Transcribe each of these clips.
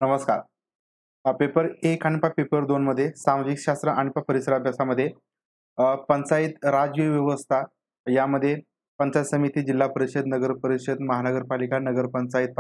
नमस्कार. पेपर 1 आणि पेपर 2 मध्ये सामाजिक शास्त्र आणि परिसर अभ्यासामध्ये पंचायत राज व्यवस्था यामध्ये पंचायत समिती, जिल्हा परिषद, नगर परिषद, महानगरपालिका, नगरपंचायत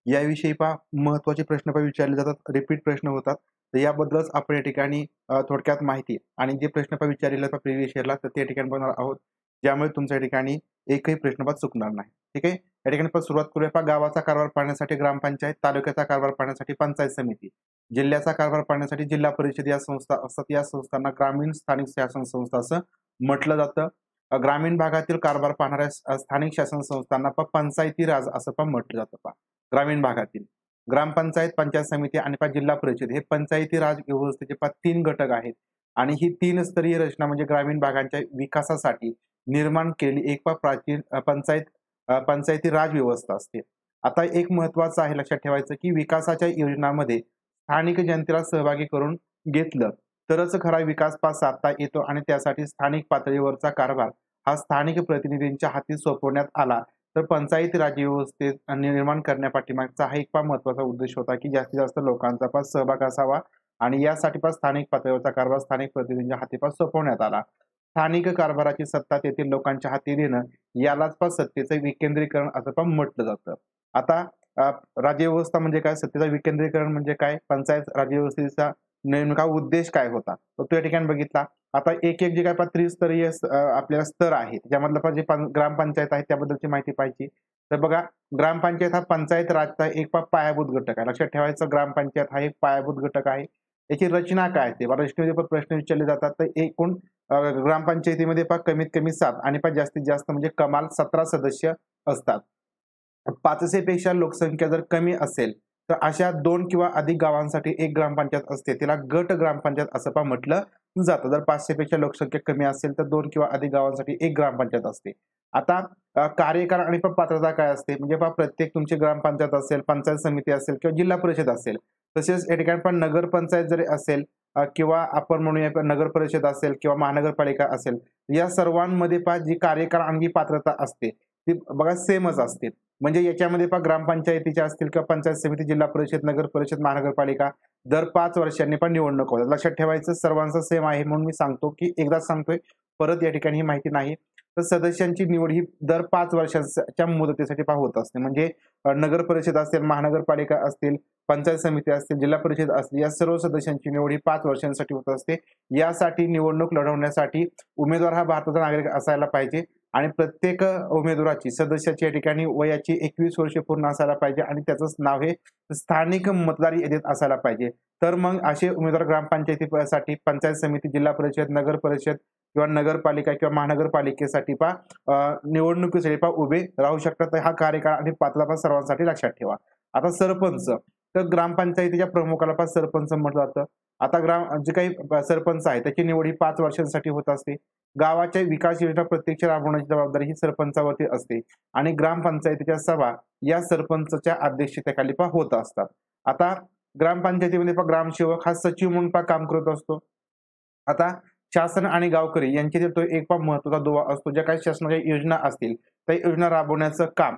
याविषयी महत्त्वाचे प्रश्न विचारले जातात. रिपीट प्रश्न होतात. तर याबद्दलच आपण या ठिकाणी थोडक्यात माहिती आणि जे प्रश्न विचारलेले आहेत प्रिव्हियस इयरला तर त्या ठिकाणी बघणार आहोत. ज्यामुळे तुमच्या या ठिकाणी एकही प्रश्न चुकणार नाही. ठीक आहे. या ठिकाणी सुरुवात करूया. गावाचा कारभार पाहण्यासाठी ग्रामपंचायत, तालुक्याचा कारभार पाहण्यासाठी पंचायत समिती, जिल्ह्याचा कारभार पाहण्यासाठी जिल्हा परिषद या संस्था असतात. या संस्थांना ग्रामीण स्थानिक शासन संस्था असं म्हटलं जातं. ग्रामीण भागातील कारभार पाहणाऱ्या स्थानिक शासन संस्थांना पंचायती राज असं म्हटलं जातं. ग्रामीण भागातील ग्रामपंचायत, पंचायत समिती आणि जिल्हा परिषद हे पंचायती राज व्यवस्थेचे 3 घटक आहेत आणि ही 3 स्तरीय रचना म्हणजे ग्रामीण भागांच्या विकासासाठी निर्माण केलेली एक प्राचीन पंचायती राज व्यवस्था असते. आता एक महत्वाचं आहे लक्षात ठेवायचं की विकासाच्या योजनांमध्ये स्थानिक जनतेला सहभागी करून घेतलं तरच खरा विकास साधता येतो आणि त्यासाठी स्थानिक पातळीवरचा कारभार हा स्थानिक प्रतिनिधींच्या हाती सोपवण्यात आला तर पंचायती राज व्यवस्थेत निर्माण करण्यापाठीमागचा हा एक महत्वाचा उद्देश होता की जास्तीत जास्त लोकांचा सहभाग असावा आणि यासाठी स्थानिक पातळीवरचा कारभार स्थानिक प्रतिनिधींच्या हाती सोपवण्यात आला. स्थानिक कारभाराची सत्ता तेथील लोकांच्या हाती देणं यालाच सत्तेचं विकेंद्रीकरण असं म्हटलं जातं. आता राज्यव्यवस्था म्हणजे काय, सत्तेचं विकेंद्रीकरण म्हणजे काय, पंचायत राज्यव्यवस्थेचा नेमका उद्देश काय होता तो या ठिकाणी बघितला. आता एक जे काय त्रिस्तरीय आपल्याला स्तर आहेत ज्यामधलं जे ग्रामपंचायत आहे त्याबद्दलची माहिती पाहिजे. तर बघा, ग्रामपंचायत हा पंचायत राजचा एक पायाभूत घटक आहे. लक्षात ठेवायचं, ग्रामपंचायत हा एक पायाभूत घटक आहे. याची रचना काय असते, रचनेमध्ये प्रश्न विचारले जातात. तर एकूण ग्रामपंचायतीमध्ये कमीत कमी 7 आणि जास्तीत जास्त म्हणजे कमाल 17 सदस्य असतात. 500 पेक्षा लोकसंख्या जर कमी असेल तर अशा 2 किंवा अधिक गावांसाठी एक ग्रामपंचायत असते, तिला गट ग्रामपंचायत असं म्हटलं जातं. जर 500 पेक्षा लोकसंख्या कमी असेल तर 2 किंवा अधिक गावांसाठी एक ग्रामपंचायत असते. आता कार्यकाळ आणि पात्रता काय असते म्हणजे प्रत्येक तुमची ग्रामपंचायत असेल, पंचायत समिती असेल किंवा जिल्हा परिषद असेल, तसेच या ठिकाणी नगरपंचायत जरी असेल किंवा आपण म्हणूया नगर परिषद असेल किंवा महानगरपालिका असेल, या सर्वांमध्ये जी कार्यकाळ आणि पात्रता असते ती बघा सेमच असते. म्हणजे याच्यामध्ये ग्रामपंचायतीच्या असतील किंवा पंचायत समिती, जिल्हा परिषद, नगर परिषद, महानगरपालिका दर 5 वर्षांनी निवडणूक होतात. लक्षात ठेवायचं, सर्वांचं सेम आहे म्हणून मी सांगतो की एकदा सांगतोय, परत या ठिकाणी ही माहिती नाही. तर सदस्यांची निवड ही दर 5 वर्षांच्या मुदतीसाठी होत असते. म्हणजे नगर परिषद असेल, महानगरपालिका असतील, पंचायत समिती असतील, जिल्हा परिषद असतील, या सर्व सदस्यांची निवड ही 5 वर्षांसाठी होत असते. यासाठी निवडणूक लढवण्यासाठी उमेदवार हा भारताचा नागरिक असायला पाहिजे आणि प्रत्येक उमेदवाराची सदस्याची या ठिकाणी वयाची 21 वर्षे पूर्ण असायला पाहिजे आणि त्याचं नाव हे स्थानिक मतदार यादीत असायला पाहिजे. तर मग असे उमेदवार ग्रामपंचायतीसाठी, पंचायत समिती, जिल्हा परिषद, नगर परिषद किंवा नगरपालिका किंवा महानगरपालिकेसाठी निवडणुकीसाठी उभे राहू शकतात. हा कार्यकाळ आणि पात्रता सर्वांसाठी लक्षात ठेवा. आता सरपंच, तर ग्रामपंचायतीच्या प्रमुखाला सरपंच म्हटलं जातं. आता जे काही सरपंच आहे त्याची निवड ही 5 वर्षांसाठी होत असते. गावाच्या विकास योजना प्रत्यक्ष राबवण्याची जबाबदारी ही सरपंचावरती असते आणि ग्रामपंचायतीच्या सभा या सरपंचच्या अध्यक्षतेखाली होत असतात. आता ग्रामपंचायतीमध्ये ग्रामसेवक हा सचिव म्हणून काम करत असतो. आता शासन आणि गावकरी यांच्यातील तो एक महत्वाचा दुवा असतो. ज्या काही शासनाच्या योजना असतील त्या योजना राबवण्याचं काम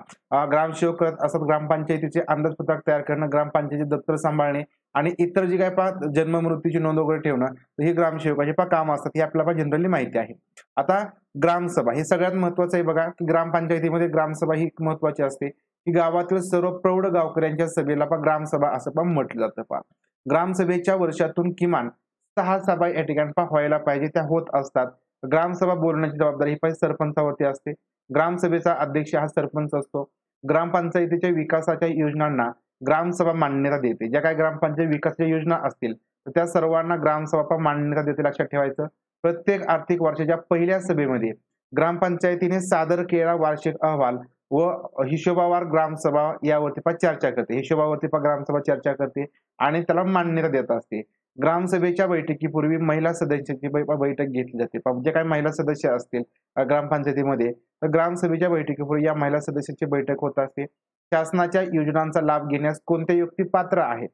ग्रामसेवक करत असतात. ग्रामपंचायतीचे अंदाजपत्रक तयार करणं, ग्रामपंचायतीचे दप्तर सांभाळणे आणि इतर जे काय जन्म मृत्यूची नोंद वगैरे ठेवणं, ही ग्रामसेवकाची काम असतात. ही आपल्याला जनरली माहिती आहे. आता ग्रामसभा हे सगळ्यात महत्वाचं आहे. बघा की ग्रामपंचायतीमध्ये ग्रामसभा ही महत्वाची असते की गावातील सर्व प्रौढ गावकऱ्यांच्या सभेला ग्रामसभा असं म्हटलं जातं. ग्रामसभेच्या वर्षातून किमान 6 सभा या ठिकाणी व्हायला पाहिजे, त्या होत असतात. ग्रामसभा बोलण्याची जबाबदारी ही सरपंचावरती असते. ग्रामसभेचा अध्यक्ष हा सरपंच असतो. ग्रामपंचायतीच्या विकासाच्या योजनांना ग्रामसभा मान्यता देते. ज्या काही ग्रामपंचायत विकासाच्या योजना असतील तर त्या सर्वांना ग्रामसभा मान्यता देते. लक्षात ठेवायचं, प्रत्येक आर्थिक वर्षाच्या पहिल्या सभेमध्ये ग्रामपंचायतीने सादर केलेला वार्षिक अहवाल व हिशोबावर ग्रामसभा यावरती चर्चा करते. हिशोबावरती ग्रामसभा चर्चा करते आणि त्याला मान्यता देत असते. ग्रामसभेच्या बैठकीपूर्वी महिला सदस्यांची बैठक घेतली जाते. जे काही महिला सदस्य असतील ग्रामपंचायतीमध्ये तर ग्रामसभेच्या बैठकीपूर्वी या महिला सदस्यांची बैठक होत असते. शासनाच्या योजनांचा लाभ घेण्यास कोणते व्यक्ती पात्र आहेत,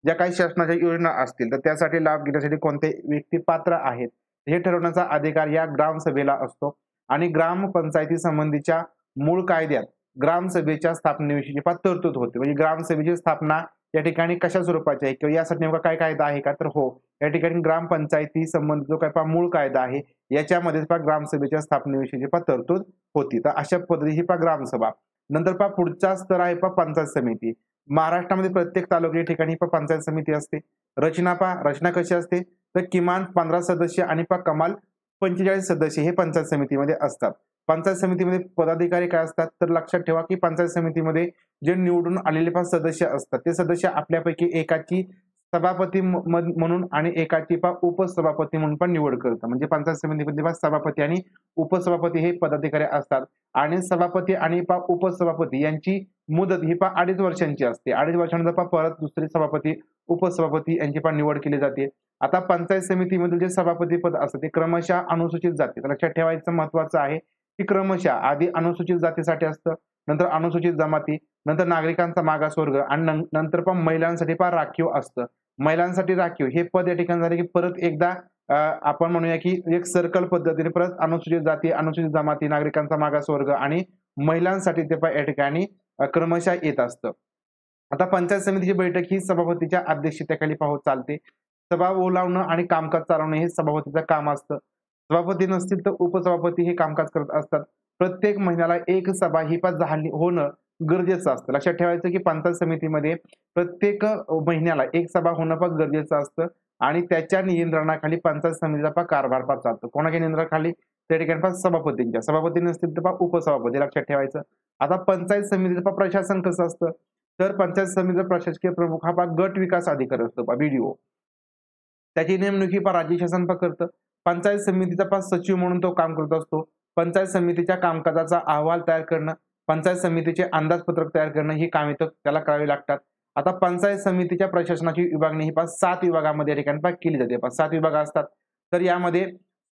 ज्या काही शासनाच्या योजना असतील तर त्यासाठी लाभ घेण्यासाठी कोणते व्यक्ती पात्र आहेत हे ठरवण्याचा अधिकार या ग्रामसभेला असतो. आणि ग्रामपंचायती संबंधीच्या मूळ कायद्यात ग्रामसभेच्या स्थापनेविषयी तरतूद होते. म्हणजे ग्रामसभेची स्थापना या ठिकाणी कशा स्वरूपाचे आहे किंवा यासाठी नेमका काय कायदा आहे का, तर हो, या ठिकाणी ग्रामपंचायती संबंधित जो काय मूळ कायदा आहे याच्यामध्ये ग्रामसभेच्या स्थापनेविषयीची तरतूद होती. तर अशा पद्धती ही ग्रामसभा. नंतर पुढचा स्तर आहे पंचायत समिती. महाराष्ट्रामध्ये प्रत्येक तालुक्या ठिकाणी पंचायत समिती असते. रचना कशी असते, तर किमान 15 सदस्य आणि कमाल 45 सदस्य हे पंचायत समितीमध्ये असतात. पंचायत समितीमध्ये पदाधिकारी काय असतात, तर लक्षात ठेवा की पंचायत समितीमध्ये जे निवडून आलेले सदस्य असतात ते सदस्य आपल्यापैकी एकाची सभापती म्हणून आणि एकाची उपसभापती म्हणून निवड करतात. म्हणजे पंचायत समितीमध्ये सभापती आणि उपसभापती हे पदाधिकारी असतात आणि सभापती आणि उपसभापती यांची मुदत ही 2.5 वर्षांची असते. 2.5 वर्षानंतर परत दुसरे सभापती उपसभापती यांची निवड केली जाते. आता पंचायत समितीमधील जे सभापती पद असतात ते क्रमशः अनुसूचित जाती, लक्षात ठेवायचं महत्वाचं आहे की क्रमशः आधी अनुसूचित जातीसाठी असतं, नंतर अनुसूचित जमाती, नंतर नागरिकांचा मागासवर्ग आणि नंतर महिलांसाठी राखीव असतं. महिलांसाठी राखीव हे पद या ठिकाणी झाले की परत एकदा आपण म्हणूया की एक सर्कल पद्धतीने परत अनुसूचित जाती, अनुसूचित जमाती, नागरिकांचा मागासवर्ग आणि महिलांसाठी ते या ठिकाणी क्रमशः येत असतं. आता पंचायत समितीची बैठक ही सभापतीच्या अध्यक्षतेखाली चालते. सभा बोलावणं आणि कामकाज चालवणं हे सभापतीचं काम असतं. सभापती नसतील तर उपसभापती हे कामकाज करत असतात. प्रत्येक महिन्याला एक सभा ही होणं गरजेचं असतं. लक्षात ठेवायचं की पंचायत समितीमध्ये प्रत्येक महिन्याला एक सभा होणं गरजेचं असतं आणि त्याच्या नियंत्रणाखाली पंचायत समितीचा कारभार चालतो. कोणाच्या नियंत्रणाखाली, त्या ठिकाणी सभापतींच्या. सभापती नसतील तर उपसभापती, लक्षात ठेवायचं. आता पंचायत समितीचं प्रशासन कसं असतं, तर पंचायत समितीचा प्रशासकीय प्रमुख हा गट विकास अधिकारी असतो, BDO. त्याची नेमणूक ही राज्य शासन करतं. पंचायत समितीचा सचिव म्हणून तो काम करत असतो. पंचायत समितीच्या कामकाजाचा अहवाल तयार करणं, पंचायत समितीचे अंदाजपत्रक तयार करणं ही कामे त्याला करावी लागतात. आता पंचायत समितीच्या प्रशासनाची विभागणी ही 7 विभागामध्ये या ठिकाणी केली जाते. 7 विभाग असतात. तर यामध्ये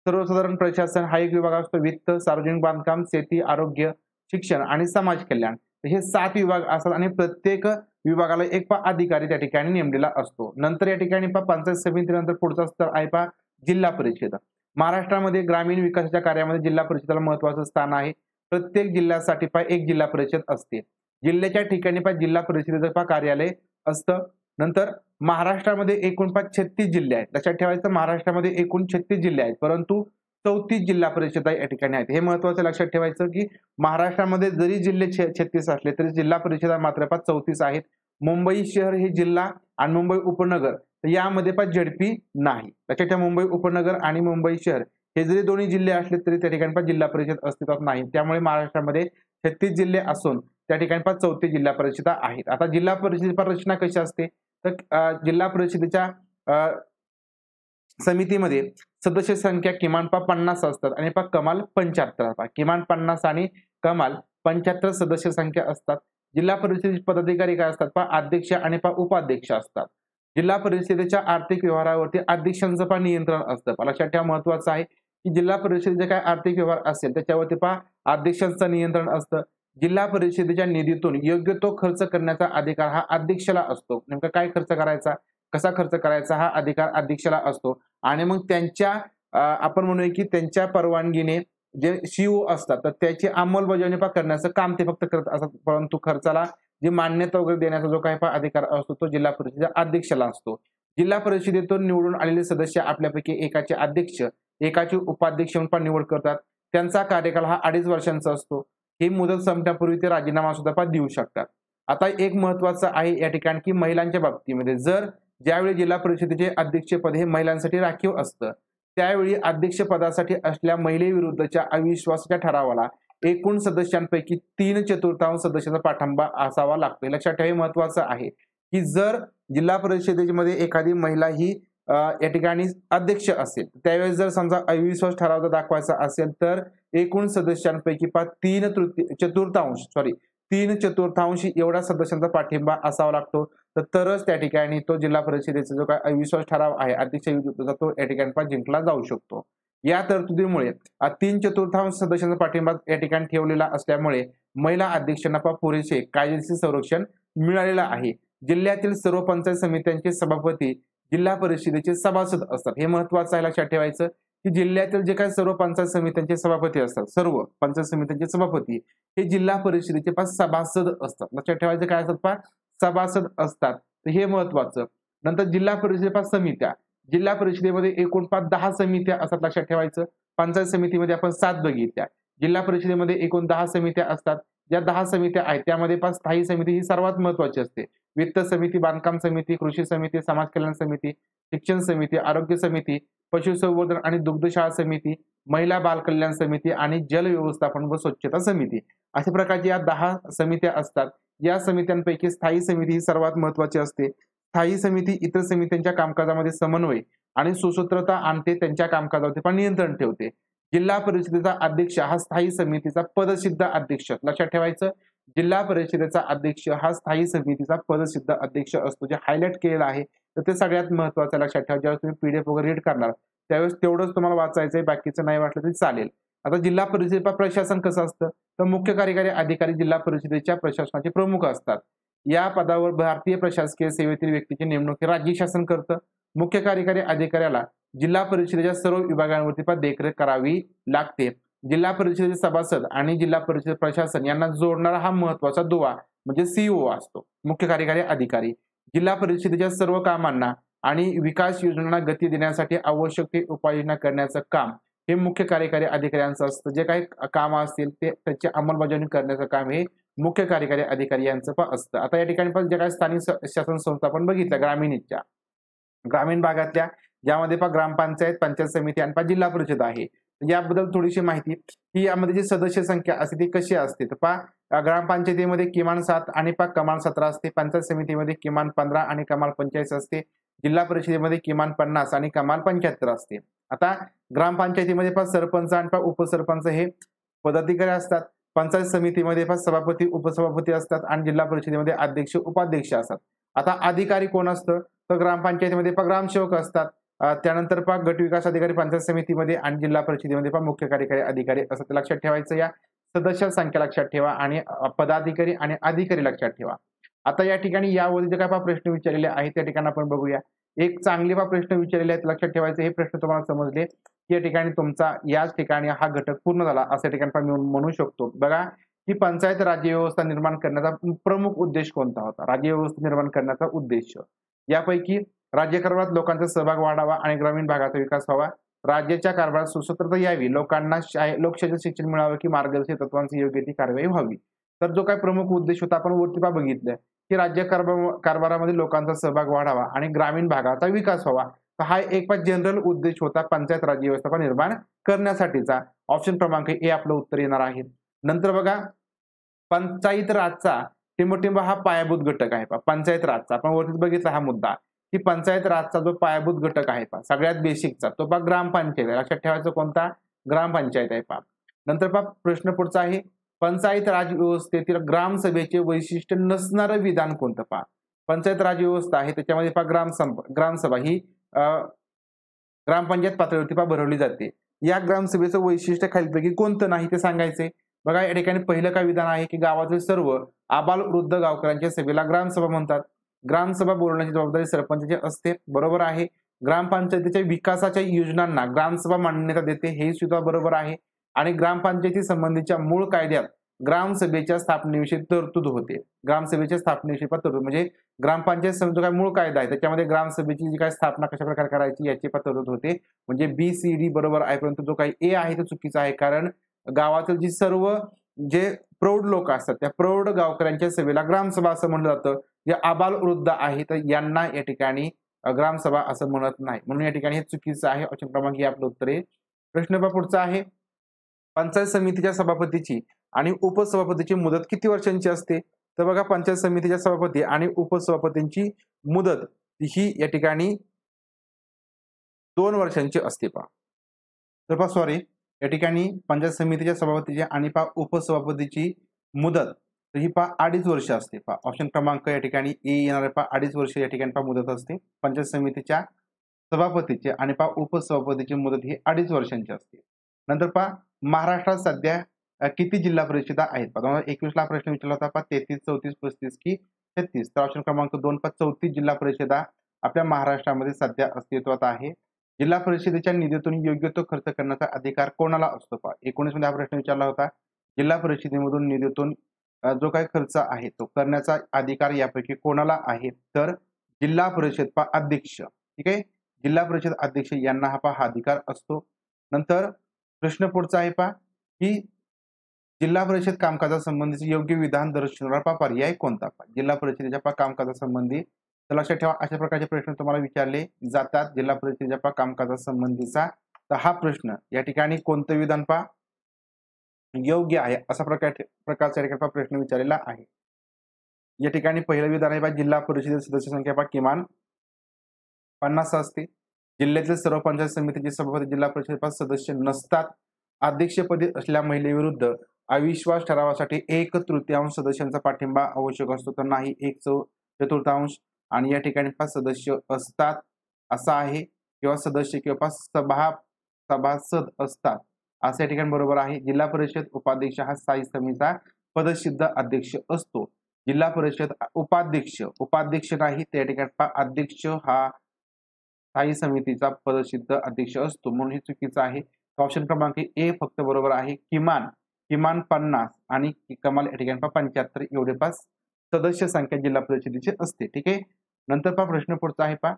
सर्वसाधारण प्रशासन हा एक विभाग असतो. वित्त, सार्वजनिक बांधकाम, शेती, आरोग्य, शिक्षण आणि समाज कल्याण हे 7 विभाग असतात आणि प्रत्येक विभागाला एक अधिकारी त्या ठिकाणी नेमलेला असतो. नंतर या ठिकाणी पंचायत समितीनंतर पुढचा स्तर आहे जिल्हा परिषद. महाराष्ट्रामध्ये ग्रामीण विकासाच्या कार्यामध्ये जिल्हा परिषदेला महत्त्वाचं स्थान आहे. प्रत्येक जिल्ह्यासाठी एक जिल्हा परिषद असते. जिल्ह्याच्या ठिकाणी जिल्हा परिषदेचं कार्यालय असतं. नंतर महाराष्ट्रामध्ये एकूण 36 जिल्हे आहेत. लक्षात ठेवायचं, महाराष्ट्रामध्ये एकूण 36 जिल्हे आहेत, परंतु 34 जिल्हा परिषदा या ठिकाणी आहेत. हे महत्त्वाचं लक्षात ठेवायचं की महाराष्ट्रामध्ये जरी जिल्हे 36 असले तरी जिल्हा परिषदा मात्र 34 आहेत. मुंबई शहर हे जिल्हा आणि मुंबई उपनगर यामध्ये झडपी नाही. लक्षात ठेवा, मुंबई उपनगर आणि मुंबई शहर हे जरी दोन्ही जिल्हे असले तरी त्या ठिकाणी जिल्हा परिषद अस्तित्वात नाही. त्यामुळे महाराष्ट्रामध्ये 36 जिल्हे असून त्या ठिकाणी 34 जिल्हा परिषदा आहेत. आता जिल्हा परिषदेची रचना कशी असते, तर जिल्हा परिषदेच्या समितीमध्ये सदस्य संख्या किमान 50 असतात आणि कमाल 75 असतात. किमान 50 आणि कमाल 75 सदस्य संख्या असतात. जिल्हा परिषदेचे पदाधिकारी काय असतात, अध्यक्ष आणि उपाध्यक्ष असतात. जिल्हा परिषदेच्या आर्थिक व्यवहारावरती अध्यक्षांचं नियंत्रण असतं. लक्षात ठेवा, महत्वाचं आहे की जिल्हा परिषदेचे काय आर्थिक व्यवहार असेल त्याच्यावरती अध्यक्षांचं नियंत्रण असतं. जिल्हा परिषदेच्या निधीतून योग्य तो खर्च करण्याचा अधिकार हा अध्यक्षाला असतो. नेमका काय खर्च करायचा, कसा खर्च करायचा हा अधिकार अध्यक्षाला असतो आणि मग त्यांच्या आपण म्हणूया की त्यांच्या परवानगीने जे CEO असतात तर त्याची अंमलबजावणी करण्याचं काम ते फक्त करत असतात. परंतु खर्चाला जी मान्यता वगैरे देण्याचा जो काही अधिकार असतो तो जिल्हा परिषदेच्या अध्यक्षाला असतो. जिल्हा परिषदेतून निवडून आलेले सदस्य आपल्यापैकी एकाचे अध्यक्ष, एकाचे उपाध्यक्ष म्हणून निवड करतात. त्यांचा कार्यकाल हा 2.5 वर्षांचा असतो. ही मुदत संपण्यापूर्वी ते राजीनामा सुद्धा देऊ शकतात. आता एक महत्वाचं आहे या ठिकाणी की महिलांच्या बाबतीमध्ये जर ज्यावेळी जिल्हा परिषदेचे अध्यक्षपद हे महिलांसाठी राखीव असतं त्यावेळी अध्यक्षपदासाठी असलेल्या महिलेविरुद्धच्या अविश्वासाच्या ठरावाला एकूण सदस्यांपैकी 3/4 सदस्यांचा पाठिंबा असावा लागतो. लक्षात ठेवा, हे महत्वाचं आहे की जर जिल्हा परिषदेमध्ये एखादी महिला ही या ठिकाणी अध्यक्ष असेल त्यावेळेस जर समजा अविश्वास ठराव दाखवायचा असेल तर एकूण सदस्यांपैकी 3/4 एवढ्या सदस्यांचा पाठिंबा असावा लागतो. तरच त्या ठिकाणी तो जिल्हा परिषदेचा जो काय अविश्वास ठराव आहे अध्यक्ष विरुद्धचा तो या ठिकाणी जिंकला जाऊ शकतो. या तरतुदीमुळे 3/4 सदस्यांचा पाठिंबा या ठिकाणी ठेवलेला असल्यामुळे महिला अध्यक्षांना पुरेसे कायदेशीर संरक्षण मिळालेलं आहे. जिल्ह्यातील सर्व पंचायत समित्यांचे सभापती जिल्हा परिषदेचे सभासद असतात. हे महत्वाचं आहे, लक्षात ठेवायचं की जिल्ह्यातील जे काही सर्व पंचायत समित्यांचे सभापती असतात, सर्व पंचायत समित्यांचे सभापती हे जिल्हा परिषदेचे सभासद असतात. लक्षात ठेवायचं काय असतात, सभासद असतात. तर हे महत्वाचं. नंतर जिल्हा परिषदेच्या समित्या, जिल्हा परिषदेमध्ये एकूण 10 समित्या असतात, लक्षात ठेवायचं. पंचायत समितीमध्ये आपण 7 बघितल्या. जिल्हा परिषदेमध्ये एकूण 10 समित्या असतात. ज्या 10 समित्या आहेत त्यामध्ये स्थायी समिती ही सर्वात महत्वाची असते. वित्त समिती, बांधकाम समिती, कृषी समिती, समाज कल्याण समिती, शिक्षण समिती, आरोग्य समिती, पशुसंवर्धन आणि दुग्धशाळा समिती, महिला बाल कल्याण समिती आणि जल व्यवस्थापन व स्वच्छता समिती, अशा प्रकारच्या या 10 समित्या असतात. या समित्यांपैकी स्थायी समिती ही सर्वात महत्वाची असते. स्थायी समिती इतर समित्यांच्या कामकाजामध्ये समन्वय आणि सुसूत्रता आणते, त्यांच्या कामकाजावरती पण नियंत्रण ठेवते. जिल्हा परिषदेचा अध्यक्ष हा स्थायी समितीचा पदसिद्ध अध्यक्ष, लक्षात ठेवायचं. जिल्हा परिषदेचा अध्यक्ष हा स्थायी समितीचा पदसिद्ध अध्यक्ष असतो, जे हायलाइट केलेला आहे. तर ते सगळ्यात महत्वाचं लक्षात ठेवा. ज्यावेळेस तुम्ही पीडीएफ वगैरे रीड करणार त्यावेळेस तेवढंच तुम्हाला वाचायचंय, बाकीचं नाही वाटलं तरी चालेल. आता जिल्हा परिषदेचं प्रशासन कसं असतं, तर मुख्य कार्यकारी अधिकारी जिल्हा परिषदेच्या प्रशासनाचे प्रमुख असतात. या पदावर भारतीय प्रशासकीय सेवेतील व्यक्तीची नेमणूक राज्य शासन करतं. मुख्य कार्यकारी अधिकाऱ्याला जिल्हा परिषदेच्या सर्व विभागांवरती देखरेख करावी लागते. जिल्हा परिषदेचे सभासद आणि जिल्हा परिषद प्रशासन यांना जोडणारा हा महत्वाचा दुवा म्हणजे सीईओ असतो, मुख्य कार्यकारी अधिकारी. जिल्हा परिषदेच्या सर्व कामांना आणि विकास योजनांना गती देण्यासाठी आवश्यक ते उपाययोजना करण्याचं काम हे मुख्य कार्यकारी अधिकाऱ्यांचं असतं. जे काही कामं असतील ते त्याची अंमलबजावणी करण्याचं काम हे मुख्य कार्यकारी अधिकारी यांचं पण असतं. आता या ठिकाणी पण जे काही स्थानिक शासन संस्था आपण बघितल्या ग्रामीणच्या, ग्रामीण भागातल्या ज्यामध्ये ग्रामपंचायत, पंचायत समिती आणि जिल्हा परिषद आहे. याबद्दल थोडीशी माहिती की यामध्ये जी सदस्य संख्या असते ती कशी असते, तर ग्रामपंचायतीमध्ये किमान 7 आणि कमाल 17 असते. पंचायत समितीमध्ये किमान 15 आणि कमाल 45 असते. जिल्हा परिषदेमध्ये किमान 50 आणि कमाल 75 असते. आता ग्रामपंचायतीमध्ये सरपंच आणि उपसरपंच हे पदाधिकारी असतात. पंचायत समितीमध्ये सभापती, उपसभापती असतात आणि जिल्हा परिषदेमध्ये अध्यक्ष, उपाध्यक्ष असतात. आता अधिकारी कोण असतं, तर ग्रामपंचायतीमध्ये ग्रामसेवक असतात. त्यानंतर गट विकास अधिकारी पंचायत समितीमध्ये आणि जिल्हा परिषदेमध्ये मुख्य कार्यकारी अधिकारी असं ते लक्षात ठेवायचं. या सदस्य संख्या लक्षात ठेवा आणि पदाधिकारी आणि अधिकारी लक्षात ठेवा. आता या ठिकाणी यावरील जे काय प्रश्न विचारलेले आहेत त्या ठिकाणी आपण बघूया. एक चांगले प्रश्न विचारलेले आहेत, लक्षात ठेवायचे. हे प्रश्न तुम्हाला समजले की या ठिकाणी तुमचा याच ठिकाणी हा घटक पूर्ण झाला असं ठिकाणी पण म्हणू शकतो. बघा की पंचायत राज्य व्यवस्था निर्माण करण्याचा प्रमुख उद्देश कोणता होता. राज्य व्यवस्था निर्माण करण्याचा उद्देश यापैकी राज्यकारभारात लोकांचा सहभाग वाढावा आणि ग्रामीण भागाचा विकास व्हावा, राज्याच्या कारभारात सुसूत्रता यावी, लोकांना लोकशाहीचं शिक्षण मिळावं की मार्गदर्शक तत्वांची योग्य ती कारवाई व्हावी. तर जो काही प्रमुख उद्देश होता आपण वरती बघितलं की राज्य कारभारामध्ये लोकांचा सहभाग वाढावा आणि ग्रामीण भागाचा विकास व्हावा. तर हा एक जनरल उद्देश होता पंचायत राज्य व्यवस्था निर्माण करण्यासाठीचा. ऑप्शन क्रमांक ए आपलं उत्तर येणार आहे. नंतर बघा पंचायत राजचा टिंबटिंब हा पायाभूत घटक आहे. पंचायत राजचा आपण वरती बघितला हा मुद्दा की पंचायत राजचा जो पायाभूत घटक आहे सगळ्यात बेसिकचा तो ग्रामपंचायत आहे. लक्षात ठेवायचं कोणता, ग्रामपंचायत आहे. नंतर प्रश्न पुढचा आहे पंचायत राज व्यवस्थेतील ग्रामसभेचे वैशिष्ट्य नसणारं विधान कोणतं. पंचायत राज व्यवस्था आहे त्याच्यामध्ये ग्रामसभा ही ग्रामपंचायत पातळीवरती भरवली जाते. या ग्रामसभेचं वैशिष्ट्य खालीलपैकी कोणतं नाही ते सांगायचे. बघा या ठिकाणी पहिलं काय विधान आहे की गावातील सर्व आबाल वृद्ध गावकऱ्यांच्या सभेला ग्रामसभा म्हणतात. ग्रामसभा बोलण्याची जबाबदारी सरपंचाची असते, बरोबर आहे. ग्रामपंचायतीच्या विकासाच्या योजनांना ग्रामसभा मान्यता देते, हे सुद्धा बरोबर आहे. आणि ग्रामपंचायती संबंधीच्या मूळ कायद्यात ग्रामसभेच्या स्थापनेविषयी तरतूद होते. ग्रामसभेच्या स्थापनेविषयी तरतूद म्हणजे ग्रामपंचायत जो काय मूळ कायदा आहे त्याच्यामध्ये ग्रामसभेची जी काय स्थापना कशा प्रकारे करायची याची तरतूद होते. म्हणजे BCD बरोबर आहे, परंतु जो काही ए आहे तो चुकीचा आहे. कारण गावातील जी सर्व जे प्रौढ लोक असतात त्या प्रौढ गावकऱ्यांच्या सभेला ग्रामसभा असं म्हणलं जातं. जे आबाल वृद्ध आहे तर यांना या ठिकाणी ग्रामसभा असं म्हणत नाही, म्हणून या ठिकाणी हे चुकीचं आहे. ऑप्शन क्रमांक हे आपलं उत्तर आहे. प्रश्न पुढचा आहे पंचायत समितीच्या सभापतीची आणि उपसभापतीची मुदत किती वर्षांची असते. तर बघा पंचायत समितीच्या सभापती आणि उपसभापतींची मुदत ही या ठिकाणी 2 वर्षांची असते. तर सॉरी या ठिकाणी पंचायत समितीच्या सभापतीची आणि उपसभापतीची मुदत ही 2.5 वर्ष असते. ऑप्शन क्रमांक या ठिकाणी ए येणार आहे. 2.5 वर्ष या ठिकाणी मुदत असते. पंचायत समितीच्या सभापतीची आणि उपसभापतीची मुदत ही 2.5 वर्षांची असते. नंतर महाराष्ट्रात सध्या किती जिल्हा परिषदा आहेत. 2021 ला प्रश्न विचारला होता 33, 34, 35 की 36. तर ऑप्शन क्रमांक 2 34 जिल्हा परिषदा आपल्या महाराष्ट्रामध्ये सध्या अस्तित्वात आहे. जिल्हा परिषदेच्या निधीतून योग्य तो खर्च करण्याचा अधिकार कोणाला असतो. 19 मध्ये हा प्रश्न विचारला होता. जिल्हा परिषदेमधून निधीतून जो काही खर्च आहे तो करण्याचा अधिकार यापैकी कोणाला आहे. तर जिल्हा परिषद अध्यक्ष, ठीक आहे, जिल्हा परिषद अध्यक्ष यांना हा अधिकार असतो. नंतर प्रश्न पुढचा आहे की जिल्हा परिषद कामकाजासंबंधीचे योग्य विधान दर्शवणारा पर्याय कोणता? जिल्हा परिषदेच्या कामकाजासंबंधी तर लक्षात ठेवा, अशा प्रकारचे प्रश्न तुम्हाला विचारले जातात जिल्हा परिषदेच्या कामकाजासंबंधीचा. तर हा प्रश्न या ठिकाणी कोणतं विधान योग्य आहे असा प्रकारचा या ठिकाणी प्रश्न विचारलेला आहे. या ठिकाणी पहिलं विधान आहे जिल्हा परिषदेची सदस्य संख्या किमान 50 असते. जिल्ह्यातील सर्व पंचायत समितीचे सभापती जिल्हा परिषद सदस्य नसतात. अध्यक्षपदी असलेल्या महिलेविरुद्ध अविश्वास ठरावासाठी 1/3 सदस्यांचा पाठिंबा आवश्यक असतो, तर नाही 1/4. आणि या ठिकाणी 5 सदस्य असतात असा आहे, किंवा सदस्य किंवा सभासद असतात असं या ठिकाणी बरोबर आहे. जिल्हा परिषद उपाध्यक्ष हा स्थायी समितीचा पदसिद्ध अध्यक्ष असतो. जिल्हा परिषद उपाध्यक्ष नाही, त्या ठिकाणी अध्यक्ष हा स्थायी समितीचा पदसिद्ध अध्यक्ष असतो, म्हणून हे चुकीचं आहे. ऑप्शन क्रमांक ए फक्त बरोबर आहे. किमान 50 आणि कमाल या ठिकाणी 75 एवढे सदस्य संख्या जिल्हा परिषदेची असते. ठीक आहे. नंतर प्रश्न पुढचा आहे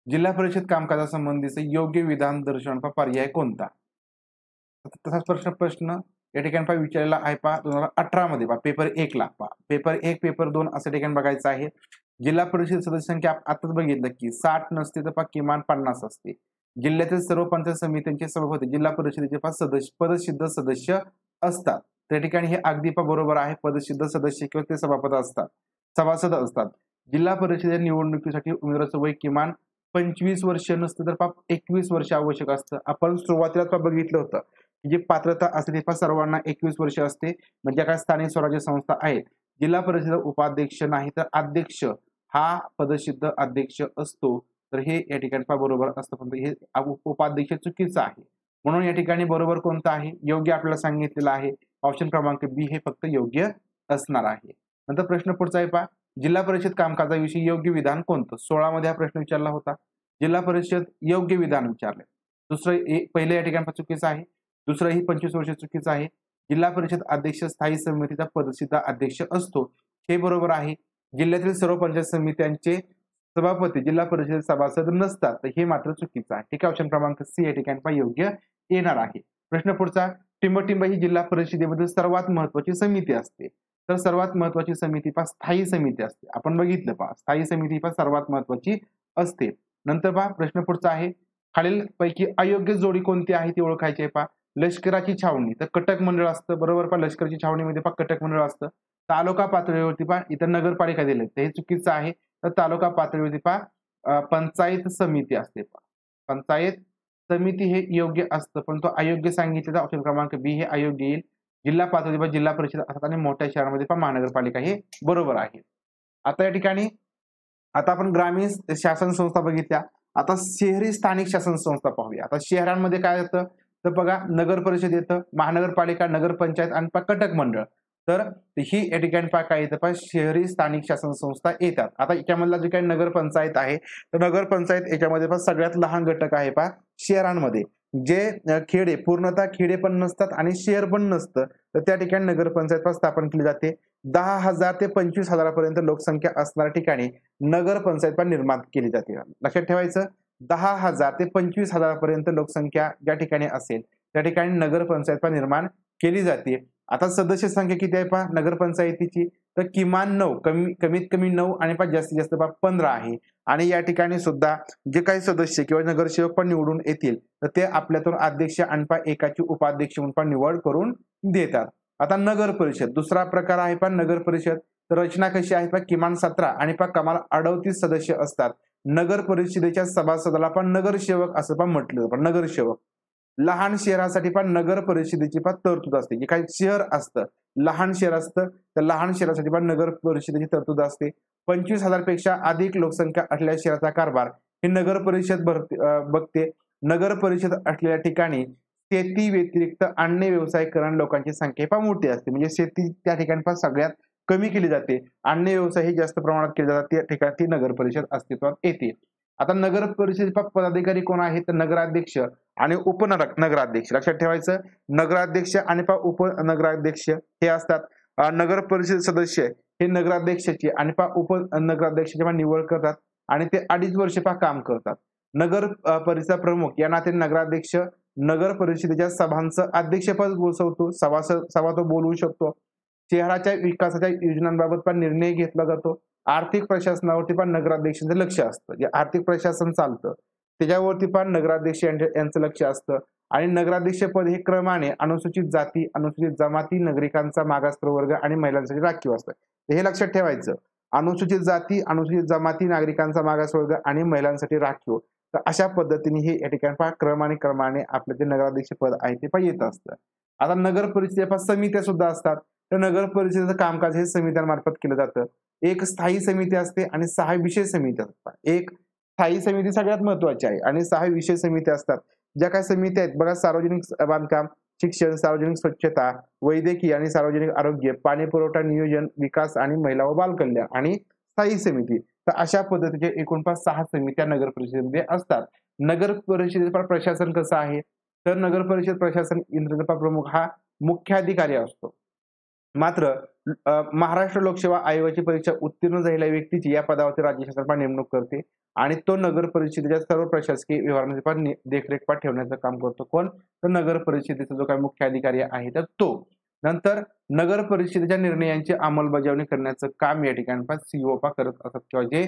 जिल्हा परिषद कामकाजासंबंधीचे योग्य विधान दर्शवणारा पर्याय कोणता? तसाच प्रश्न या ठिकाणी विचारलेला आहे 2018 मध्ये पेपर 1 ला पेपर 1 पेपर 2 अशा ठिकाणी बघायचं आहे. जिल्हा परिषद सदस्य संख्या आताच बघितलं की 60 नसते तर किमान 50 असते. जिल्ह्यातील सर्व पंचायत समित्यांचे सभापती जिल्हा परिषदेचे पदसिद्ध सदस्य असतात. त्या ठिकाणी हे अगदी बरोबर आहे. पदसिद्ध सदस्य किंवा ते सभासद असतात. जिल्हा परिषदेच्या निवडणुकीसाठी उमेदवाराचं वय किमान 25 वर्ष नसतं तर 21 वर्ष आवश्यक असतं. आपण सुरुवातीला बघितलं होतं जी पात्रता असते ते सर्वांना 21 वर्ष असते. म्हणजे काय स्थानिक स्वराज्य संस्था आहेत, जिल्हा परिषद उपाध्यक्ष नाही तर अध्यक्ष हा पदसिद्ध अध्यक्ष असतो. तर हे या ठिकाणी बरोबर असतं, पण हे उपाध्यक्ष चुकीचं आहे. म्हणून या ठिकाणी बरोबर कोणतं आहे, योग्य आपल्याला सांगितलेलं आहे. ऑप्शन क्रमांक बी हे फक्त योग्य असणार आहे. नंतर प्रश्न पुढचा आहे जिल्हा परिषद कामकाजाविषयी योग्य विधान कोणतं? 16 मध्ये हा प्रश्न विचारला होता. जिल्हा परिषद योग्य विधान विचारले. पहिलं या ठिकाणी चुकीचं आहे. दुसरं ही 25 वर्ष चुकीचं आहे. जिल्हा परिषद अध्यक्ष स्थायी समितीचा पदसिद्ध अध्यक्ष असतो, हे बरोबर आहे. जिल्ह्यातील सर्व पंचायत समित्यांचे सभापती जिल्हा परिषद सभासद नसतात, तर हे मात्र चुकीचं आहे. ठीक आहे. ऑप्शन क्रमांक सी या ठिकाणी योग्य येणार आहे. प्रश्न पुढचा, टिंबटिंब ही जिल्हा परिषदेमधील सर्वात महत्वाची समिती असते. तर सर्वात महत्वाची समिती स्थायी समिती असते. आपण बघितलं स्थायी समिती सर्वात महत्वाची असते. नंतर प्रश्न पुढचा आहे, खालील पैकी अयोग्य जोडी कोणती आहे ती ओळखायची आहे. लष्कराची छावणी तर कटक मंडळ असतं, बरोबर. लष्कराची छावणीमध्ये कटक मंडळ असतं. तालुका पातळीवरती इतर नगरपालिका दिले ते चुकीचं आहे. तर तालुका पातळीवरती पंचायत समिती असते. पंचायत समिती हे योग्य असतं, पण तो अयोग्य सांगितलं तर ऑप्शन क्रमांक बी हे अयोग्य येईल. जिल्हा पातळीवर जिल्हा परिषद असतात आणि मोठ्या शहरांमध्ये महानगरपालिका हे बरोबर आहे. आता या ठिकाणी आपण ग्रामीण शासन संस्था बघितल्या. आता शहरी स्थानिक शासन संस्था पाहूया. आता शहरांमध्ये काय येतं तर बघा, नगर परिषद येतं, महानगरपालिका, नगरपंचायत आणि कटक मंडळ. तर ही या ठिकाणी काय येतं शहरी स्थानिक शासन संस्था येतात. आता याच्यामधला जे काही नगरपंचायत आहे तर नगरपंचायत याच्यामध्ये सगळ्यात लहान घटक आहे शहरांमध्ये. जे खेडे पूर्णतः खेडे पण नसतात आणि शहर पण नसतं, तर त्या ठिकाणी नगरपंचायत स्थापन केली जाते. 10,000 ते 25,000 पर्यंत लोकसंख्या असणाऱ्या ठिकाणी नगरपंचायत निर्माण केली जाते. लक्षात ठेवायचं, 10,000 ते 25,000 पर्यंत लोकसंख्या ज्या ठिकाणी असेल त्या ठिकाणी नगरपंचायत निर्माण केली जाते. आता सदस्य संख्या किती आहे नगरपंचायतीची, तर किमान 9, कमीत कमी 9 आणि जास्तीत जास्त 15 आहे. आणि या ठिकाणी सुद्धा जे काही सदस्य किंवा नगरसेवक पण निवडून येतील तर ते आपल्यातून अध्यक्ष आणि एकाची उपाध्यक्ष म्हणून निवड करून देतात. आता नगर परिषद दुसरा प्रकार आहे नगर परिषद. तर रचना कशी आहे किमान 17 आणि कमाल 38 सदस्य असतात. नगर परिषदेच्या सभासदाला नगरसेवक असं म्हटलं जातं. नगरसेवक लहान शहरासाठी नगर परिषदेची तरतूद असते. जे काही शहर असतं, लहान शहर असतं, तर लहान शहरासाठी नगर परिषदेची तरतूद असते. 25,000 पेक्षा अधिक लोकसंख्या असलेल्या शहराचा कारभार हे नगर परिषद बघते. नगर परिषद असलेल्या ठिकाणी शेती व्यतिरिक्त अन्य व्यवसाय करणाऱ्या लोकांची संख्या मोठी असते. म्हणजे शेती त्या ठिकाणी सगळ्यात कमी केली जाते, अन्य व्यवसाय हे जास्त प्रमाणात केले जातात, त्या ठिकाणी ती नगर परिषद अस्तित्वात येते. आता नगर परिषदेचे पदाधिकारी कोण आहेत तर नगराध्यक्ष आणि नगराध्यक्ष लक्षात ठेवायचं. नगराध्यक्ष आणि उपनगराध्यक्ष हे असतात. नगर परिषद सदस्य हे नगराध्यक्षाची आणि उपनगराध्यक्षाची निवड करतात आणि ते 2.5 वर्ष काम करतात. नगर परिषद प्रमुख या नात्याने नगराध्यक्ष नगर परिषदेच्या सभांचं अध्यक्षपद बसवतो. सभा तो बोलवू शकतो. शहराच्या विकासाच्या योजनांबाबत पण निर्णय घेतला जातो. आर्थिक प्रशासनावरती पण नगराध्यक्षांचं लक्ष असतं. जे आर्थिक प्रशासन चालतं त्याच्यावरती पण नगराध्यक्ष यांचं लक्ष असतं. आणि नगराध्यक्ष पद हे क्रमाने अनुसूचित जाती, अनुसूचित जमाती, नागरिकांचा मागास प्रवर्ग आणि महिलांसाठी राखीव असतं. हे लक्षात ठेवायचं. अनुसूचित जाती, अनुसूचित जमाती, नागरिकांचा मागास वर्ग आणि महिलांसाठी राखीव. तर अशा पद्धतीने हे या ठिकाणी क्रमाने आपलं जे नगराध्यक्ष पद आहे ते येत असतं. आता नगर परिषदेच्या समित्या सुद्धा असतात. तर नगर परिषदेचं कामकाज हे समित्यांमार्फत केलं जातं. एक स्थायी समिती असते आणि 6 विशेष समित्या असतात. एक स्थायी समिती सगळ्यात महत्वाची आहे आणि 6 विशेष समित्या असतात. ज्या काही समित्या आहेत बघा, सार्वजनिक बांधकाम, शिक्षण, सार्वजनिक स्वच्छता, वैद्यकीय आणि सार्वजनिक आरोग्य, पाणी पुरवठा, नियोजन, विकास आणि महिला व बालकल्याण आणि स्थायी समिती. तर अशा पद्धतीचे एकूण 6 समित्या नगर परिषदेमध्ये असतात. नगर परिषदेचं प्रशासन कसं आहे तर नगर परिषद प्रशासन यंत्रणेचा प्रमुख हा मुख्याधिकारी असतो. मात्र महाराष्ट्र लोकसेवा आयोगाची परीक्षा उत्तीर्ण झालेल्या व्यक्तीची या पदावरती राज्य शासन नेमणूक करते आणि तो नगर परिषदेच्या सर्व प्रशासकीय व्यवहारांची पण देखरेख ठेवण्याचं काम करतो. कोण तर नगर परिषदेचा जो काही मुख्य अधिकारी आहे तर तो. नंतर नगर परिषदेच्या निर्णयांची अंमलबजावणी करण्याचं काम या ठिकाणी सीओ करत असतात किंवा जे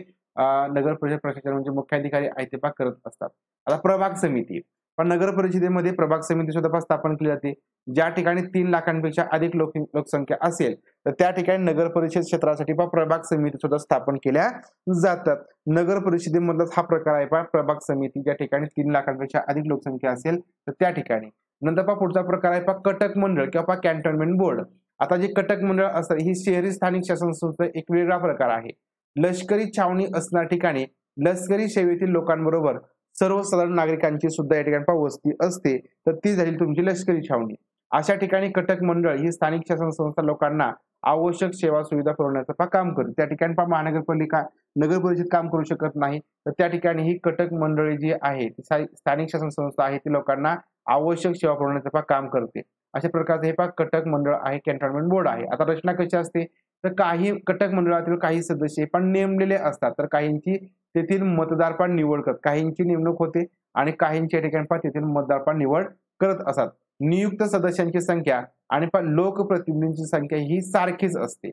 नगर परिषद प्रशासन म्हणजे मुख्य अधिकारी आहे ते करत असतात. आता प्रभाग समिती, पण नगर परिषदेमध्ये प्रभाग समिती सुद्धा स्थापन केली जाते. ज्या ठिकाणी 3 लाखांपेक्षा अधिक लोकसंख्या असेल तर त्या ठिकाणी नगर परिषद क्षेत्रासाठी प्रभाग समिती सुद्धा स्थापन केल्या जातात. नगर परिषदेमधलाच हा प्रकार आहे प्रभाग समिती, ज्या ठिकाणी 3 लाखांपेक्षा अधिक लोकसंख्या असेल तर त्या ठिकाणी. नंतर पुढचा प्रकार आहे कटक मंडळ किंवा कॅन्टोन्मेंट बोर्ड. आता जे कटक मंडळ असतात ही शहरी स्थानिक शासन संस्था एक वेगळा प्रकार आहे. लष्करी छावणी असणाऱ्या ठिकाणी लष्करी सेवेतील लोकांबरोबर सर्वसाधारण नागरिकांची सुद्धा या ठिकाणी वस्ती असते, तर ती झाली तुमची लष्करी छावणी. अशा ठिकाणी कटक मंडळ ही स्थानिक शासन संस्था लोकांना आवश्यक सेवा सुविधा पुरवण्याचं काम करते. त्या ठिकाणी महानगरपालिका नगर परिषद काम करू शकत नाही, तर त्या ठिकाणी ही कटक मंडळी जी आहे स्थानिक शासन संस्था आहे ती लोकांना आवश्यक सेवा पुरवण्याचं काम करते. अशा प्रकारचे हे कटक मंडळ आहे, कॅन्टोन्मेंट बोर्ड आहे. आता रचना कशी असते तर काही कटक मंडळातील काही सदस्य पण नेमलेले असतात, तर काहींची तेथील मतदार पण निवड करतात. काहींची नेमणूक होते आणि काहींच्या ठिकाणी तेथील मतदार पण निवड करत असतात. नियुक्त सदस्यांची संख्या आणि लोकप्रतिनिधींची संख्या ही सारखीच असते.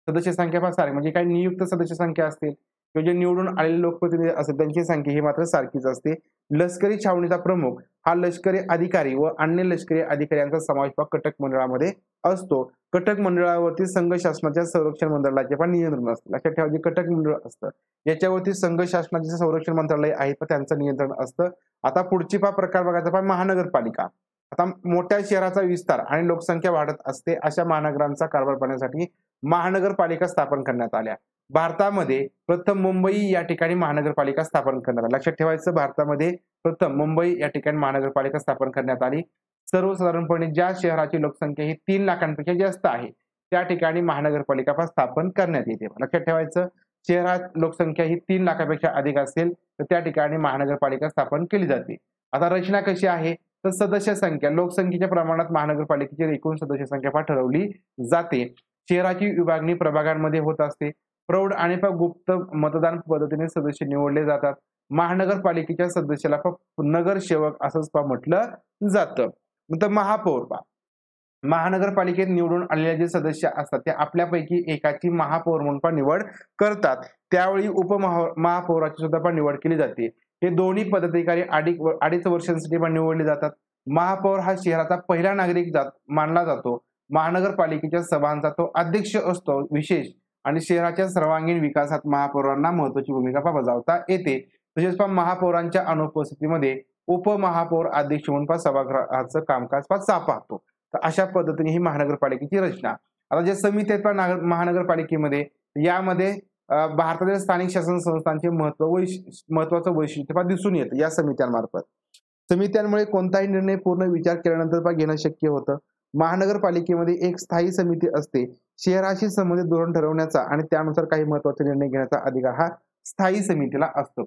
सदस्य संख्या सारखी म्हणजे काही नियुक्त सदस्य संख्या असतील किंवा जे निवडून आलेले लोकप्रतिनिधी असतील त्यांची संख्या ही मात्र सारखीच असते. लष्करी छावणीचा प्रमुख हा लष्करी अधिकारी व अन्य लष्करी अधिकाऱ्यांचा समावेश कटक मंडळामध्ये असतो. कटक मंडळावरती संघ शासनाच्या संरक्षण मंत्रालयाचे पण नियंत्रण असते. लक्षात ठेवा, जे कटक मंडळ असतं याच्यावरती संघ शासनाचे संरक्षण मंत्रालय आहे तर त्यांचं नियंत्रण असतं. आता पुढची प्रकार बघायचा महानगरपालिका. आता मोठ्या शहराचा विस्तार आणि लोकसंख्या वाढत असते अशा महानगरांचा कारभार पाहण्यासाठी महानगरपालिका स्थापन करण्यात आल्या. भारतामध्ये प्रथम मुंबई या ठिकाणी महानगरपालिका स्थापन करण्यात आली. लक्षात ठेवायचं, भारतामध्ये प्रथम मुंबई या ठिकाणी महानगरपालिका स्थापन करण्यात आली. सर्वसाधारणपणे ज्या शहराची लोकसंख्या ही 3 लाखांपेक्षा जास्त आहे त्या ठिकाणी महानगरपालिका स्थापन करण्यात येते. लक्षात ठेवायचं, शहरात लोकसंख्या ही 3 लाखापेक्षा अधिक असेल तर त्या ठिकाणी महानगरपालिका स्थापन केली जाते. आता रचना कशी आहे तर सदस्य संख्या लोकसंख्येच्या प्रमाणात महानगरपालिकेची एकूण सदस्य संख्या ठरवली जाते. शहराची विभागणी प्रभागांमध्ये होत असते. प्रौढ आणि गुप्त मतदान पद्धतीने सदस्य निवडले जातात. महानगरपालिकेच्या सदस्याला नगरसेवक असंच म्हटलं जातं. नंतर महापौर महानगरपालिकेत निवडून आलेले जे सदस्य असतात ते आपल्यापैकी एकाची महापौर म्हणून निवड करतात. त्यावेळी उपमहापौराची सुद्धा निवड केली जाते. हे दोन्ही पदाधिकारी 2.5 वर्षांसाठी पण निवडले जातात. महापौर हा शहराचा पहिला नागरिक मानला जातो. महानगरपालिकेच्या सभांचा तो अध्यक्ष असतो विशेष आणि शहराच्या सर्वांगीण विकासात महापौरांना महत्वाची भूमिका बजावता येते. तसेच महापौरांच्या अनुपस्थितीमध्ये उपमहापौर अध्यक्ष म्हणून सभागृहाचं कामकाज पाहतो. तर अशा पद्धतीने ही महानगरपालिकेची रचना. आता जे समिती आहेत महानगरपालिकेमध्ये यामध्ये भारतातील स्थानिक शासन संस्थांचे महत्वाचं वैशिष्ट्य दिसून येतं या समित्यांमार्फत. समित्यांमुळे कोणताही निर्णय पूर्ण विचार केल्यानंतर घेणं शक्य होतं. महानगरपालिकेमध्ये एक स्थायी समिती असते. शहराशी संबंधित धोरण ठरवण्याचा आणि त्यानुसार काही महत्वाचे निर्णय घेण्याचा अधिकार हा स्थायी समितीला असतो.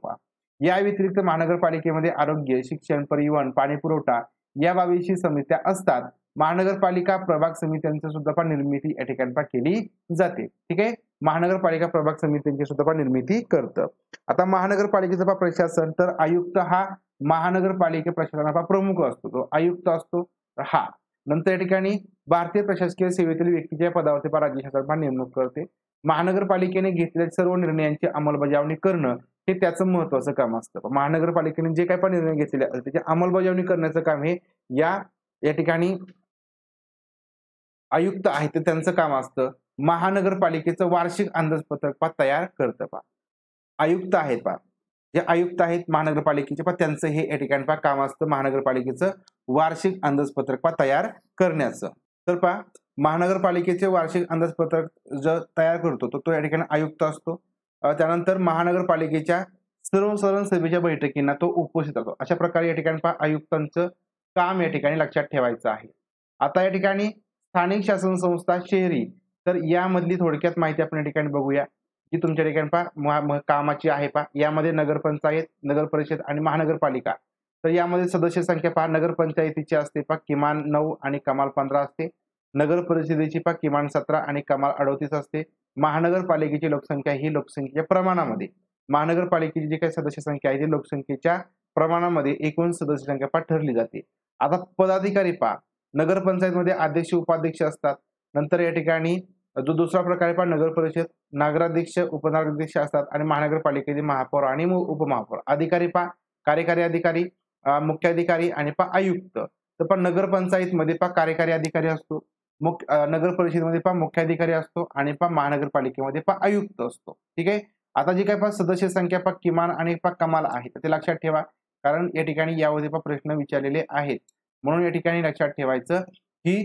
या व्यतिरिक्त महानगरपालिकेमध्ये आरोग्य, शिक्षण, परिवहन, पाणी पुरवठा या बाबींची समित्या असतात. महानगरपालिका प्रभाग समित्यांची सुद्धा पण निर्मिती या ठिकाणी केली जाते. ठीक आहे. महानगरपालिका प्रभाग समित्यांची सुद्धा पण निर्मिती करतं. आता महानगरपालिकेचं प्रशासन तर आयुक्त हा महानगरपालिका प्रशासनाचा प्रमुख असतो. तो आयुक्त असतो हा. नंतर या ठिकाणी भारतीय प्रशासकीय सेवेतील व्यक्तीच्या पदावरती राज्य शासन नेमणूक करते. महानगरपालिकेने घेतलेल्या सर्व निर्णयांची अंमलबजावणी करणं हे त्याचं महत्वाचं काम असतं. महानगरपालिकेने जे काही पण निर्णय घेतलेले असतात त्याची अंमलबजावणी करण्याचं काम हे या ठिकाणी आयुक्त आहेत ते त्यांचं काम असतं. महानगरपालिकेचं वार्षिक अंदाजपत्रक तयार करतं. आयुक्त आहेत जे आयुक्त आहेत महानगरपालिकेचे त्यांचं हे या ठिकाणी काम असतं महानगरपालिकेचं वार्षिक अंदाजपत्रक तयार करण्याचं. तर महानगरपालिकेचे वार्षिक अंदाजपत्रक जो तयार करतो तो या ठिकाणी आयुक्त असतो. त्यानंतर महानगरपालिकेच्या सर्वसाधारण सभेच्या बैठकींना तो उपस्थित असतो. अशा प्रकारे या ठिकाणी आयुक्तांचं काम या ठिकाणी लक्षात ठेवायचं आहे. आता या ठिकाणी स्थानिक शासन संस्था शहरी तर यामधली थोडक्यात माहिती आपण या ठिकाणी बघूया की तुमच्या ठिकाणी कामाची आहे यामध्ये नगरपंचायत, नगर परिषद आणि महानगरपालिका. तर यामध्ये सदस्य संख्या नगरपंचायतीची असते किमान 9 आणि कमाल 15 असते. नगर परिषदेची किमान 17 आणि कमाल 38 असते. महानगरपालिकेची लोकसंख्या ही लोकसंख्येच्या प्रमाणामध्ये महानगरपालिकेची जी काही सदस्य संख्या आहे ती लोकसंख्येच्या प्रमाणामध्ये एकूण सदस्य संख्या ठरली जाते. आता पदाधिकारी नगरपंचायतमध्ये अध्यक्ष, उपाध्यक्ष असतात. नंतर या ठिकाणी जो दुसरा प्रकार आहे नगर परिषद नगराध्यक्ष, उपनगराध्यक्ष असतात आणि महानगरपालिकेचे महापौर आणि उपमहापौर. अधिकारी कार्यकारी अधिकारी, मुख्याधिकारी आणि आयुक्त. तर नगरपंचायतमध्ये कार्यकारी अधिकारी असतो, नगर परिषदेमध्ये मुख्याधिकारी असतो आणि महानगरपालिकेमध्ये आयुक्त असतो. ठीक आहे. आता जी काही सदस्य संख्या किमान आणि कमाल आहे ते लक्षात ठेवा कारण या ठिकाणी यामध्ये प्रश्न विचारलेले आहेत. म्हणून या ठिकाणी लक्षात ठेवायचं की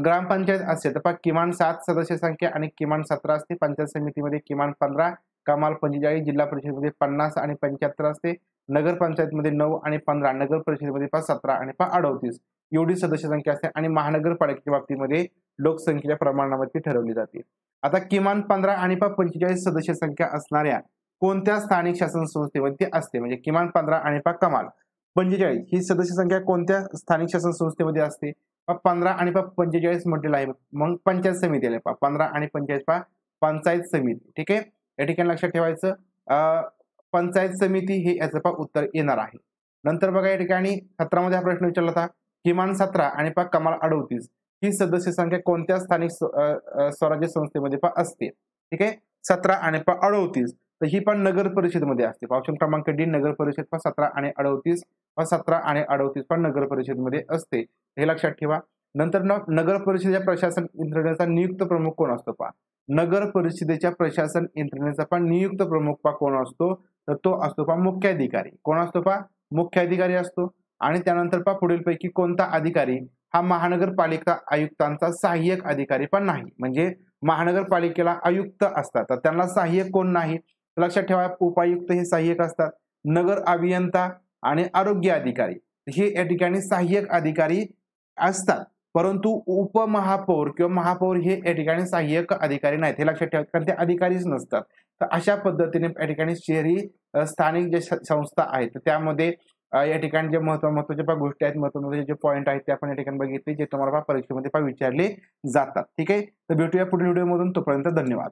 ग्रामपंचायत असेल तर किमान 7 सदस्य संख्या आणि किमान 17 असते. पंचायत समितीमध्ये किमान 15, कमाल 45, जिल्हा परिषदेमध्ये 50 आणि 75 असते. नगरपंचायतमध्ये 9 आणि 15, नगर परिषदेमध्ये 17 आणि 38 एवढी सदस्य संख्या असते आणि महानगरपालिकेच्या बाबतीमध्ये लोकसंख्येच्या प्रमाणावरती ठरवली जाते. आता किमान 15 आणि 45 सदस्य संख्या असणाऱ्या कोणत्या स्थानिक शासन संस्थेमध्ये असते म्हणजे किमान 15 आणि कमाल 45 ही सदस्य संख्या कोणत्या स्थानिक शासन संस्थेमध्ये असते? 15 आणि 45 म्हटलेलं आहे. मग पंचायत समिती आले 15 आणि 45 पंचायत समिती. ठीक आहे. या ठिकाणी लक्षात ठेवायचं पंचायत समिती हे याचं उत्तर येणार आहे. नंतर बघा या ठिकाणी 17 मध्ये हा प्रश्न विचारला होता किमान 17 आणि कमाल 38 ही सदस्य संख्या कोणत्या स्थानिक स्वराज्य संस्थेमध्ये असते? ठीक आहे. 17 आणि 38 तर ही नगर परिषदमध्ये असते. ऑप्शन क्रमांक डी नगर परिषद 17 आणि 38 17 आणि 38 नगर परिषदमध्ये असते. हे लक्षात ठेवा. नंतर नगर परिषदेच्या प्रशासन यंत्रणेचा नियुक्त प्रमुख कोण असतो नगर परिषदेच्या प्रशासन यंत्रणेचा नियुक्त प्रमुख कोण असतो तर तो असतो मुख्याधिकारी. कोण असतो मुख्याधिकारी असतो. आणि त्यानंतर पुढीलपैकी कोणता अधिकारी हा महानगरपालिका आयुक्तांचा सहाय्यक अधिकारी नाही. म्हणजे महानगरपालिकेला आयुक्त असतात तर त्यांना सहाय्यक कोण नाही. लक्षात ठेवा उपायुक्त हे सहाय्यक असतात. नगर अभियंता आणि आरोग्य अधिकारी हे या ठिकाणी सहाय्यक अधिकारी असतात. परंतु उपमहापौर किंवा महापौर हे या ठिकाणी सहाय्यक अधिकारी नाहीत. हे लक्षात ठेवा कारण ते अधिकारीच नसतात. तर अशा पद्धतीने या ठिकाणी शहरी स्थानिक जे संस्था आहेत त्यामध्ये या ठिकाणी जे महत्वाच्या गोष्टी आहेत महत्वाचे जे पॉईंट आहेत ते आपण या ठिकाणी बघितले जे तुम्हाला परीक्षेमध्ये विचारले जातात. ठीक आहे. तर भेटूया पुढील व्हिडिओमधून. तोपर्यंत धन्यवाद.